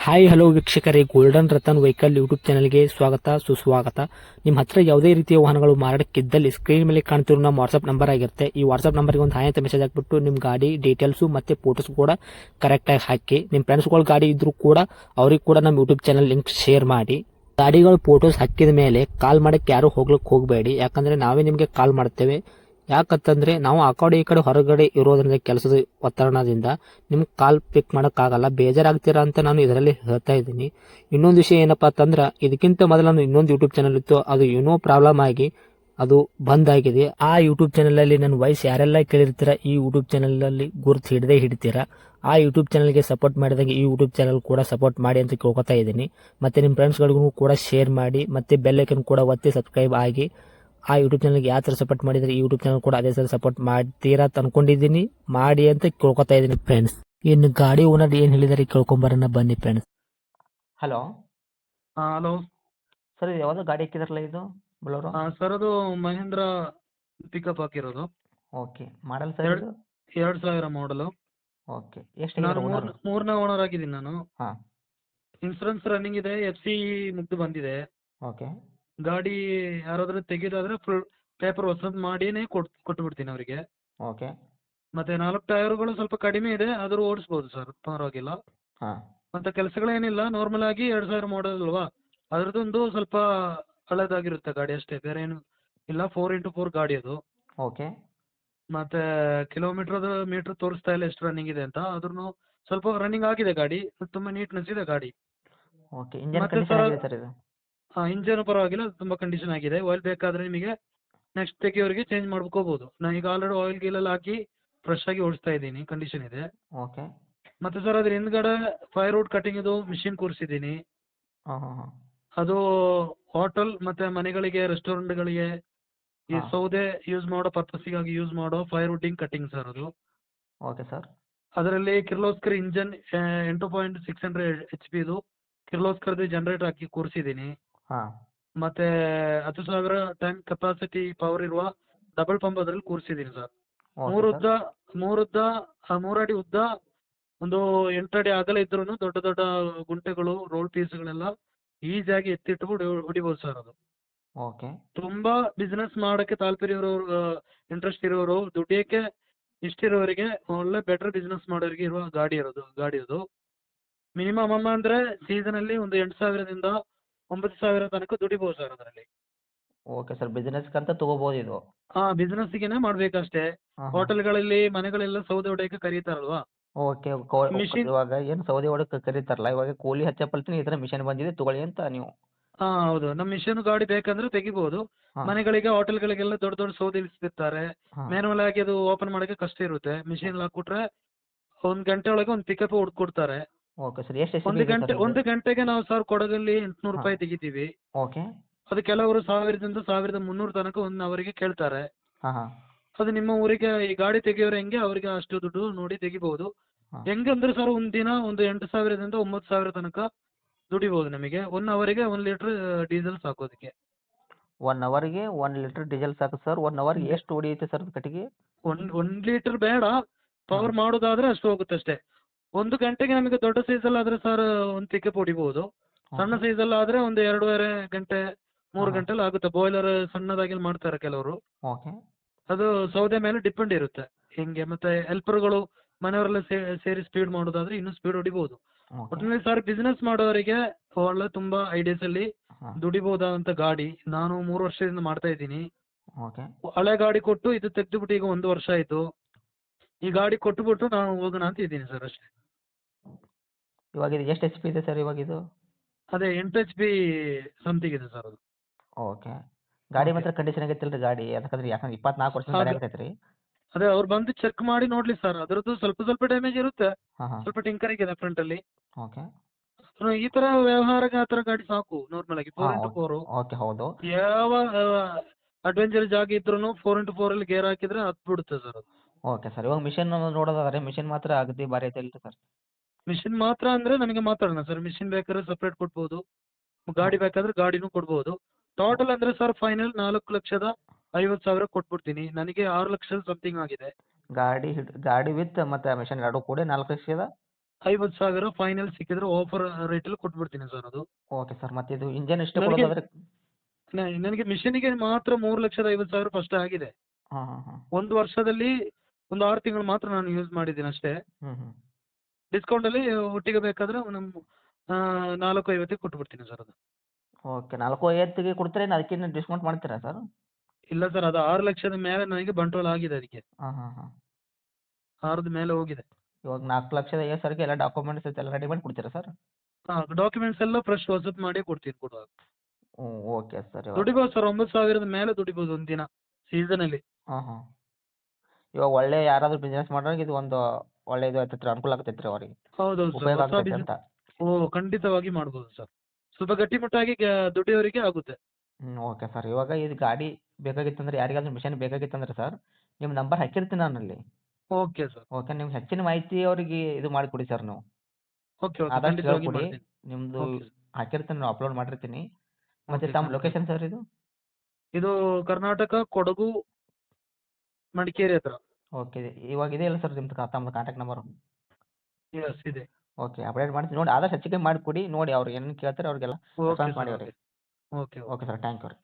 Hi hello ವೀಕ್ಷಕರೇ, golden Ratan vehicle YouTube ಚಾನಲ್ಗೆ ಸ್ವಾಗತ ಸುಸ್ವಾಗತ. ನಿಮ್ಮ ಹತ್ರ ಯಾವುದೇ ರೀತಿಯ ವಾಹನಗಳು ಮಾರಾಟಕ್ಕಿದ್ದಲ್ಲಿ ಸ್ಕ್ರೀನ್ ಮೇಲೆ ಕಾಣ್ತಿರೋ ನಮ್ಮ ವಾಟ್ಸ್ಆಪ್ ನಂಬರ್ ಆಗಿರುತ್ತೆ. ಈ ವಾಟ್ಸ್ಆಪ್ ನಂಬರ್ಗೆ ಒಂದು ಹಾಯ್ ಅಂತ ಮೆಸೇಜ್ ಹಾಕ್ಬಿಟ್ಟು ನಿಮ್ಮ ಗಾಡಿ ಡೀಟೇಲ್ಸು ಮತ್ತೆ ಫೋಟೋಸ್ ಕೂಡ ಕರೆಕ್ಟಾಗಿ ಹಾಕಿ. ನಿಮ್ಮ ಫ್ರೆಂಡ್ಸ್ಗಳ ಗಾಡಿ ಇದ್ರೂ ಕೂಡ ಅವ್ರಿಗೆ ಕೂಡ ನಮ್ಮ ಯೂಟ್ಯೂಬ್ ಚಾನಲ್ ಲಿಂಕ್ ಶೇರ್ ಮಾಡಿ. ಗಾಡಿಗಳು ಫೋಟೋಸ್ ಹಾಕಿದ ಮೇಲೆ ಕಾಲ್ ಮಾಡಕ್ಕೆ ಯಾರು ಹೋಗ್ಲಿಕ್ಕೆ ಹೋಗಬೇಡಿ, ಯಾಕಂದ್ರೆ ನಾವೇ ನಿಮಗೆ ಕಾಲ್ ಮಾಡ್ತೇವೆ. ಯಾಕಂತಂದ್ರೆ ನಾವು ಆ ಕಡೆ ಈ ಕಡೆ ಹೊರಗಡೆ ಇರೋದ್ರಿಂದ ಕೆಲಸದ ಒತ್ತಡದಿಂದ ನಿಮ್ಗೆ ಕಾಲ್ ಪಿಕ್ ಮಾಡೋಕ್ಕಾಗಲ್ಲ, ಬೇಜಾರಾಗ್ತೀರಾ ಅಂತ ನಾನು ಇದರಲ್ಲಿ ಹೇಳ್ತಾ ಇದ್ದೀನಿ. ಇನ್ನೊಂದು ವಿಷಯ ಏನಪ್ಪಾ ಅಂತಂದ್ರೆ, ಇದಕ್ಕಿಂತ ಮೊದಲು ನಾನು ಇನ್ನೊಂದು ಯೂಟ್ಯೂಬ್ ಚಾನಲ್ ಇತ್ತು, ಅದು ಏನೋ ಪ್ರಾಬ್ಲಮ್ ಆಗಿ ಅದು ಬಂದ್ ಆಗಿದೆ. ಆ ಯೂಟ್ಯೂಬ್ ಚಾನಲ್ ಅಲ್ಲಿ ನನ್ನ ವಾಯ್ಸ್ ಯಾರೆಲ್ಲ ಕೇಳಿರ್ತೀರಾ, ಈ ಯೂಟ್ಯೂಬ್ ಚಾನಲ್ ಅಲ್ಲಿ ಗುರುತು ಹಿಡದೇ ಹಿಡಿತೀರಾ. ಆ ಯೂಟ್ಯೂಬ್ ಚಾನಲ್ಗೆ ಸಪೋರ್ಟ್ ಮಾಡಿದಾಗ ಈ ಯೂಟ್ಯೂಬ್ ಚಾನಲ್ ಕೂಡ ಸಪೋರ್ಟ್ ಮಾಡಿ ಅಂತ ಕೇಳ್ಕೊತಾ ಇದ್ದೀನಿ. ಮತ್ತೆ ನಿಮ್ಮ ಫ್ರೆಂಡ್ಸ್ಗಳಿಗೂ ಕೂಡ ಶೇರ್ ಮಾಡಿ, ಮತ್ತೆ ಬೆಲ್ ಐಕನ್ ಕೂಡ ಒತ್ತಿ ಸಬ್ಸ್ಕ್ರೈಬ್ ಆಗಿ. ಆ ಯೂಟ್ಯೂಬ್ ಚಾನಲ್ಗೆ ಯಾವ ಥರ ಸಪೋರ್ಟ್ ಮಾಡಿದ್ರೆ ಈ ಯೂಟ್ಯೂಬ್ ಚಾನಲ್ ಕೂಡ ಅದೇ ಥರ ಸಪೋರ್ಟ್ ಮಾಡ್ತೀರಾ ಅಂತ ಅನ್ಕೊಂಡಿದ್ದೀನಿ. ಮಾಡಿ ಅಂತ ಕೇಳ್ಕೊತಾ ಇದ್ದೀನಿ ಫ್ರೆಂಡ್ಸ್. ಇನ್ನು ಗಾಡಿ ಓನರ್ ಏನು ಹೇಳಿದಾರೆ ಕೇಳ್ಕೊಂಬರೋಣ ಬನ್ನಿ ಫ್ರೆಂಡ್ಸ್. Hello hello. ಸರ್, ಇದು ಯಾವ್ದೋ ಗಾಡಿ ಹಾಕಿದಾರಲ್ಲ, ಇದು ಬೊಲೊರೋ? ಸರ್ ಅದು ಮಹೇಂದ್ರ ಪಿಕಪ್ ಹಾಕಿರೋದು. ಓಕೆ, ಮಾಡಲ್ ಸರ್ ಇದು? 2000 ಮಾಡಲು. ಓಕೆ, ಎಷ್ಟು ನಾನು ಓನರ್? ಮೂರನೇ ಓನರ್ ಆಗಿದ್ದೀನಿ ನಾನು. ಹಾಂ, ಇನ್ಸೂರೆನ್ಸ್ ರನ್ನಿಂಗ್ ಇದೆ, FC ಮುಗ್ದು ಬಂದಿದೆ. ಓಕೆ ಗಾಡಿ ಯಾರಾದ್ರೂ ತೆಗೆದಾದ್ರೆ ಫುಲ್ ಪೇಪರ್ ಹೊಸದ್ ಮಾಡಿನೇ ಕೊಟ್ಟು ಬಿಡ್ತೀನಿ ಅವರಿಗೆ. ಓಕೆ ಮತ್ತೆ 4 ಟೈರ್ಗಳು ಸ್ವಲ್ಪ ಕಡಿಮೆ ಇದೆ, ಆದ್ರೂ ಓಡಿಸ್ಬೋದು ಸರ್, ಪರವಾಗಿಲ್ಲ. ಹಾಂ, ಮತ್ತೆ ಕೆಲಸಗಳೇನಿಲ್ಲ, ನಾರ್ಮಲ್ ಆಗಿ 2000 ಮಾಡಲ್ ಅಲ್ವಾ, ಅದ್ರದ್ದೊಂದು ಸ್ವಲ್ಪ ಹಳೇದಾಗಿರುತ್ತೆ ಗಾಡಿ ಅಷ್ಟೇ, ಬೇರೆ ಏನು ಇಲ್ಲ. 4x4 ಗಾಡಿ ಅದು. ಓಕೆ ಮತ್ತೆ ಮೀಟರ್ ತೋರಿಸ್ತಾ ಇಲ್ಲ ಎಷ್ಟು ರನ್ನಿಂಗ್ ಇದೆ ಅಂತ, ಆದ್ರೂ ಸ್ವಲ್ಪ ರನ್ನಿಂಗ್ ಆಗಿದೆ ಗಾಡಿ, ತುಂಬಾ ನೀಟ್ನೆಸ್ ಇದೆ ಗಾಡಿ. ಓಕೆ. ಇಂಜನ್ ಮತ್ತೆ ಕಂಡೀಷನ್ ಸರ್, ಆಗಿದೆ ಸರ್ ಇದು? ಇಂಜನ್ ಪರವಾಗಿಲ್ಲ, ತುಂಬಾ ಕಂಡೀಷನ್ ಆಗಿದೆ. ಆಯಿಲ್ ಬೇಕಾದ್ರೆ ನಿಮಗೆ ನೆಕ್ಸ್ಟ್ ತೆಗಿಯೋರಿಗೆ ಚೇಂಜ್ ಮಾಡ್ಕೋಬಹುದು. ನಾನು ಈಗ ಆಲ್ರೆಡಿ ಆಯಿಲ್ ಗೀಲೆಲ್ಲ ಹಾಕಿ ಫ್ರೆಶ್ ಆಗಿ ಓಡಿಸ್ತಾ ಇದ್ದೀನಿ, ಕಂಡೀಷನ್ ಇದೆ. ಓಕೆ. ಮತ್ತೆ ಸರ್, ಅದ್ರ ಹಿಂದ್ಗಡೆ ಫೈರ್ವುಡ್ ಕಟಿಂಗ್ ಇದು ಮಿಷಿನ್ ಕೂರಿಸಿದ್ದೀನಿ. ಹಾಂ ಹಾಂ ಹಾಂ ಅದು ಹೋಟೆಲ್ ಮತ್ತೆ ಮನೆಗಳಿಗೆ, ರೆಸ್ಟೋರೆಂಟ್ಗಳಿಗೆ ಈ ಹಾಂ. ಸೌದೆ ಯೂಸ್ ಮಾಡೋ ಪರ್ಪಸ್ಸಿಗಾಗಿ ಯೂಸ್ ಮಾಡೋ ಫೈರ್ವುಡ್ಡಿಂಗ್ ಕಟಿಂಗ್ ಸರ್ ಅದು. Okay sir. ಅದರಲ್ಲಿ ಕಿರ್ಲೋಸ್ಕರ್ ಇಂಜನ್ 8.600 HP ಇದು ಕಿರ್ಲೋಸ್ಕರ್ದು ಜನರೇಟರ್ ಹಾಕಿ ಕೂರಿಸಿದ್ದೀನಿ. ಹಾಂ. ಮತ್ತೆ 10,000 ಟನ್ ಕೆಪಾಸಿಟಿ ಪವರ್ ಇರುವ ಡಬಲ್ ಪಂಪ್ ಅದರಲ್ಲಿ ಕೂರಿಸಿದ್ದೀನಿ ಸರ್. Okay sir. ಮೂರಡಿ ಉದ್ದ, ಒಂದು 8 ಅಡಿ ಅಗಲ ಇದ್ರೂ ದೊಡ್ಡ ದೊಡ್ಡ ಗುಂಟೆಗಳು, ರೋಲ್ ಪೀಸ್ಗಳೆಲ್ಲ ಈಸಿಯಾಗಿ ಎತ್ತಿಟ್ಟು ಹೊಡಿಬೋದು ಸರ್ ಅದು. ಓಕೆ. ತುಂಬಾ ಬಿಸ್ನೆಸ್ ಮಾಡಕ್ಕೆ ತಾಲ್ಪರ್ಯ ಇರೋರು, ಇಂಟ್ರೆಸ್ಟ್ ಇರೋರು, ದುಡಿಯಕ್ಕೆ ಇಷ್ಟಿರೋರಿಗೆ ಒಳ್ಳೆ ಬೆಟರ್ ಬಿಸ್ನೆಸ್ ಮಾಡೋರಿಗೆ ಇರುವ ಗಾಡಿ ಅದು. ಮಿನಿಮಮ್ ಅಂದ್ರೆ ಸೀಸನ್ ಅಲ್ಲಿ ಒಂದು 8,000ದಿಂದ 9,000 ತನಕ ದುಡಿಬಹುದು ಸರ್ ಅದರಲ್ಲಿ. ಓಕೆ ಸರ್, ಬಿಸ್ನೆಸ್ಗಂತ ತಗೋಬೋದು ಇದು? ಬಿಸ್ನೆಸ್ಸಿಗೆನೆ ಮಾಡ್ಬೇಕಷ್ಟೇ. ಹಾಂ ಹಾಂ. ಹೋಟೆಲ್ಗಳಲ್ಲಿ, ಮನೆಗಳೆಲ್ಲ ಸೌದೆ ಹೊಡೆಯಕ್ಕೆ ಕರೀತಾರಲ್ವಾ, ಓಕೆ. ಮಿಷಿನ್. ಇವಾಗ ಏನು ಸೌದೆ ಹೊಡೆಯಕ್ಕೆ ಕರೀತಾರಲ್ಲ, ಇವಾಗ ಕೂಲಿ ಹಚ್ಚಪ್ಪಲ್ತೀನಿ ಈ ಥರ ಮಿಷನ್ ಬಂದಿದೆ ತಗೊಳ್ಳಿ ಅಂತ ನೀವು? ಹೌದು, ನಮ್ಮ ಮಿಷನ್ ಗಾಡಿ ಬೇಕಂದ್ರೆ ತೆಗಿಬಹುದು. ಹಾಂ ಮನೆಗಳಿಗೆ, ಹೋಟೆಲ್ಗಳಿಗೆಲ್ಲ ದೊಡ್ಡ ದೊಡ್ಡ ಸೌದೆ ಇಳಿಸ್ತಿರ್ತಾರೆ. ಹಾಂ. ಮ್ಯಾನುವಲ್ ಆಗಿ ಅದು ಓಪನ್ ಮಾಡಕ್ಕೆ ಕಷ್ಟ ಇರುತ್ತೆ. ಮಿಷಿನ್ ಹಾಕ್ಬಿಟ್ರೆ 1 ಗಂಟೆ ಒಳಗೆ ಒಂದು ಪಿಕಪ್ ಕೊಡ್ತಾರೆ. ಓಕೆ ಸರ್, ಎಷ್ಟು ಎಚ್ ಪಿ ಇದೆ ಸರ್ ಇದು? ಒಂದು ಗಂಟೆಗೆ ನಾವು ಸರ್ ಕೊಡಗಲ್ಲಿ 800 ರೂಪಾಯಿ ಹಾಂ. ತೆಗಿತೀವಿ. ಓಕೆ. ಅದು ಕೆಲವರು 1000ದಿಂದ 1300 ತನಕ 1 ಅವರಿಗೆ ಕೇಳ್ತಾರೆ. ಹಾಂ ಹಾಂ ಅದು ನಿಮ್ಮ ಊರಿಗೆ ಈ ಗಾಡಿ ತೆಗಿಯೋರು ಹೆಂಗೆ, ಅವರಿಗೆ ಅಷ್ಟು ದುಡ್ಡು ನೋಡಿ ತೆಗಿಬಹುದು. ಹಾಂ. ಹೆಂಗಂದ್ರೆ ಸರ್, ಒಂದು ದಿನ ಒಂದು 8,000ದಿಂದ 9,000 ತನಕ ದುಡಿಬಹುದು ನಮಗೆ. 1 ಅವರಿಗೆ 1 ಲೀಟರ್ ಡೀಸೆಲ್ ಸಾಕೋದಕ್ಕೆ. 1 ಅವರ್ಗೆ 1 ಲೀಟರ್ ಡೀಸೆಲ್ ಸಾಕು ಸರ್. 1 ಅವರ್ಗೆ ಎಷ್ಟು ಹೊಡಿಯುತ್ತೆ ಸರ್ ಅದು ಕಟ್ಟಿಗೆ? 1 ಲೀಟರ್ ಬೇಡ, ಹಾಂ ಪವರ್ ಮಾಡೋದಾದ್ರೆ ಅಷ್ಟು ಹೋಗುತ್ತೆ ಅಷ್ಟೇ. 1 ಗಂಟೆಗೆ ನಮಗೆ ದೊಡ್ಡ ಸೈಜಲ್ಲಿ ಆದ್ರೆ ಸರ್ ಒಂದು ಪಿಕಪ್ ಹೊಡಿಬಹುದು. ಸಣ್ಣ ಓಕೆ. ಸೈಜಲ್ಲಿ ಆದ್ರೆ ಒಂದು 2.5 ಗಂಟೆ, 3 ಹಾಂ. ಗಂಟೆಲಿ ಆಗುತ್ತೆ. ಬಾಯ್ಲರ್ ಸಣ್ಣದಾಗಿ ಮಾಡ್ತಾರೆ ಕೆಲವರು. ಓಕೆ. ಅದು ಸೌದೆ ಮೇಲೆ ಡಿಪೆಂಡ್ ಇರುತ್ತೆ ಹಿಂಗೆ. ಮತ್ತೆ ಹೆಲ್ಪರ್ಗಳು ಮನೆಯವರೆಲ್ಲ ಸೇರಿ ಸ್ಪೀಡ್ ಮಾಡೋದಾದ್ರೆ ಇನ್ನೂ ಸ್ಪೀಡ್ ಹೊಡಿಬಹುದು. ಓಕೆ. ಒಟ್ಟಿನಲ್ಲಿ ಸರ್, ಬಿಸ್ನೆಸ್ ಮಾಡೋರಿಗೆ ಒಳ್ಳೆ ತುಂಬಾ ಐಡಿಯಾಸ್ ಅಲ್ಲಿ ಹಾಂ. ದುಡಿಬಹುದಾದಂತ ಗಾಡಿ. ನಾನು 3 ವರ್ಷದಿಂದ ಮಾಡ್ತಾ ಇದ್ದೀನಿ. ಓಕೆ. ಹಳೆ ಗಾಡಿ ಕೊಟ್ಟು ಇದು ತೆಗೆದುಬಿಟ್ಟು ಈಗ 1 ವರ್ಷ ಆಯ್ತು. ಈ ಗಾಡಿ ಕೊಟ್ಟುಬಿಟ್ಟು ನಾನು ಹೋಗೋಣ ಅಂತ ಇದ್ದೀನಿ ಸರ್ ಅಷ್ಟೇ. ಇವಾಗ ಇದು ಎಷ್ಟು ಎಚ್ ಪಿ ಇದೆ ಸರ್ ಇವಾಗ ಇದು? ಅದೇ 8 HP ಸಮಥಿಂಗ್ ಇದೆ ಸರ್ ಅದು. ಓಕೆ. ಗಾಡಿ ಓಕೆ. ಮಾತ್ರ ಕಂಡೀಷನ್ ಆಗೈತಿಲ್ರಿ ಗಾಡಿ? ಯಾಕಂದ್ರೆ 24 ವರ್ಷದ ಗಾಡಿ ಅದು ಆಗತೈತ್ರಿ. ಅದೇ ಅವ್ರು ಬಂದು ಚೆಕ್ ಮಾಡಿ ನೋಡ್ಲಿ ಸರ್. ಅದರದ್ದು ಸ್ವಲ್ಪ ಸ್ವಲ್ಪ ಡ್ಯಾಮೇಜ್ ಇರುತ್ತೆ, ಹಾಂ ಹಾಂ. ಸ್ವಲ್ಪ ಟಿಂಕರಿಂಗ್ ಇದೆ ಫ್ರಂಟ್ ಅಲ್ಲಿ. ಓಕೆ. ಈ ತರ ವ್ಯವಹಾರಕ್ಕೆ ಆ ತರ ಗಾಡಿ ಸಾಕು, ನಾರ್ಮಲ್ ಆಗಿ ಹಾಂ. 4x4. ಓಕೆ, ಹೌದು. ಯಾವ ಅಡ್ವೆಂಚರ್ ಜಾಗ ಇದ್ರೂ 4x4 ಅಲ್ಲಿ ಗೇರ್ ಹಾಕಿದ್ರೆ ಹತ್ ಬಿಡುತ್ತೆ ಸರ್ ಅದು. ಓಕೆ ಸರ್, ಇವಾಗ ಮಿಷನ್ ನೋಡೋದಾದ್ರೆ ಮಿಷನ್ ಮಾತ್ರ ಅಗದಿ ಭಾರಿ ಐತಲ್ರಿ ಸರ್? ಮಿಷಿನ್ ಮಾತ್ರ ಅಂದ್ರೆ ನನಗೆ ಮಾತಾಡೋಣ ಸರ್. ಮಿಷಿನ್ ಬೇಕಾದ್ರೆ ಸಪ್ರೇಟ್ ಕೊಡ್ಬೋದು, ಹಾಂ. ಗಾಡಿ ಬೇಕಾದ್ರೆ ಗಾಡಿನೂ ಕೊಡ್ಬೋದು. ಟೋಟಲ್ ಅಂದ್ರೆ ಸರ್ ಫೈನಲ್ 4,50,000 ಕೊಟ್ಬಿಡ್ತೀನಿ. ನನಗೆ 6 ಲಕ್ಷ ಸಮಥಿಂಗ್ ಆಗಿದೆ. ಗಾಡಿ ವಿತ್ ಮತ್ತೆ ಮಿಷನ್ ಎರಡು ಕೂಡಿ 4 ಲಕ್ಷದ 50,000 ಫೈನಲ್ ಸಿಕ್ಕಿದ್ರೆ ಆಫರ್ ರೇಟಲ್ಲಿ ಕೊಟ್ಬಿಡ್ತೀನಿ ಸರ್ ಅದು. ಓಕೆ ಸರ್, ಮತ್ತು ಇದು ಇಂಜನ್ ಎಷ್ಟು ನನಗೆ ಕೊಡೋದಾದ್ರೆ? ನನಗೆ ಮಿಷನಿಗೆ ಮಾತ್ರ 3,50,000 ಫಸ್ಟ್ ಆಗಿದೆ. ಹಾಂ ಹಾಂ ಹಾಂ. 1 ವರ್ಷದಲ್ಲಿ ಒಂದು 6 ತಿಂಗಳು ಮಾತ್ರ ನಾನು ಯೂಸ್ ಮಾಡಿದ್ದೀನಿ ಅಷ್ಟೇ. ಹ್ಞೂ ಹ್ಞೂ. ಡಿಸ್ಕೌಂಟಲ್ಲಿ ಒಟ್ಟಿಗೆ ಬೇಕಾದ್ರೆ ನಮ್ಮ 4,50ಕ್ಕೆ ಕೊಟ್ಬಿಡ್ತೀನಿ ಸರ್ ಅದು. ಓಕೆ, 4,50ಗೆ ಕೊಡ್ತೀರಾ, ಏನು ಅದಕ್ಕಿಂತ ಡಿಸ್ಕೌಂಟ್ ಮಾಡ್ತೀರಾ ಸರ್? ಇಲ್ಲ ಸರ್, ಅದು 6 ಲಕ್ಷದ ಮೇಲೆ ನನಗೆ ಬಂಡವಾಳ ಆಗಿದೆ ಅದಕ್ಕೆ. ಹಾಂ ಹಾಂ ಹಾಂ. 6ದ ಮೇಲೆ ಹೋಗಿದೆ. ಇವಾಗ 4,50,000 ಎಲ್ಲ ಡಾಕ್ಯುಮೆಂಟ್ಸ್ ಎಲ್ಲ ರೆಡಿ ಮಾಡಿ ಕೊಡ್ತೀರಾ ಸರ್? ಡಾಕ್ಯುಮೆಂಟ್ಸ್ ಎಲ್ಲ ಫ್ರೆಶ್ ಹೊಸತು ಮಾಡಿ ಕೊಡ್ತೀನಿ ಕೊಡುವಾಗ. ಹ್ಞೂ, ಓಕೆ ಸರ್. ದುಡಿಬೋದು ಸರ್, 9,000ದ ಮೇಲೆ ದುಡಿಬೋದು ಒಂದಿನ ಸೀಸನಲ್ಲಿ. ಹಾಂ ಹಾಂ. ಇವಾಗ ಒಳ್ಳೆ ಯಾರಾದರೂ ಬಿಸ್ನೆಸ್ ಮಾಡೋರಿಗೆ ಇದು ಒಂದು ಒಳ್ಳೆ ಇದು ಆಗ್ತೈತೆ ರೀ, ಅನುಕೂಲ ಆಗ್ತೈತೆ ರೀ ಅವರಿಗೆ, ಹೌದೌದು ಸರ್, ಉಪಯೋಗ ಹೊಸ ಆಗ್ತೈತೆ ಅಂತ. ಖಂಡಿತವಾಗಿ ಮಾಡ್ಬೋದು ಸರ್. ಸ್ವಲ್ಪ ಗಟ್ಟಿಮುಟ್ಟಾಗಿ ದುಡಿಯೋರಿಗೆ ಆಗುತ್ತೆ. Okay sir. ಇವಾಗ ಇದು ಗಾಡಿ ಬೇಕಾಗಿತ್ತಂದ್ರೆ, ಯಾರಿಗಾದ್ರೂ ಮಿಷನ್ ಬೇಕಾಗಿತ್ತಂದ್ರೆ ಸರ್, ನಿಮ್ಮ ನಂಬರ್ ಹಾಕಿರ್ತೀನಿ ನಾನಲ್ಲಿ. Okay sir. ಓಕೆ, ನಿಮ್ಗೆ ಹೆಚ್ಚಿನ ಮಾಹಿತಿ ಅವರಿಗೆ ಇದು ಮಾಡಿಕೊಡಿ ಸರ್ ನೀವು. ಓಕೆ ಓಕೆ, ಆದಷ್ಟು ಖಂಡಿತವಾಗಿ ಹೇಳ್ಕೊಡಿ. ಮಾಡ್ತೀನಿ. ನಿಮ್ಮದು ಓಕೆ ಸರ್. ಹಾಕಿರ್ತೀನಿ, ನಾವು ಅಪ್ಲೋಡ್ ಮಾಡಿರ್ತೀನಿ. ಮತ್ತು ಓಕೆ ತಮ್ಮ ಸರ್. ಲೊಕೇಶನ್ ಸರ್ ಇದು? ಇದು ಕರ್ನಾಟಕ, ಕೊಡಗು, ಮಡಿಕೇರಿ ಹತ್ರ. ಓಕೆ, ಇವಾಗ ಇದೆಯಲ್ಲ ಸರ್ ನಿಮ್ದು ತಮ್ಮದು ಕಾಂಟ್ಯಾಕ್ಟ್ ನಂಬರು? ಎಸ್ ಇದೆ. ಓಕೆ, ಅಪ್ಡೇಟ್ ಮಾಡ್ತೀನಿ ನೋಡಿ, ಆದಷ್ಟು ಹೆಚ್ಚಿಗೆ ಮಾಡಿಕೊಡಿ. ನೋಡಿ ಅವ್ರು ಏನೇನು ಕೇಳ್ತಾರೆ ಅವ್ರಿಗೆಲ್ಲ ಓಕೆ ರೆಸ್ಪಾನ್ಸ್ ಸರ್. ಮಾಡಿ ಓಕೆ ಅವ್ರಿಗೆ. Okay okay sir, thank you ರೀ.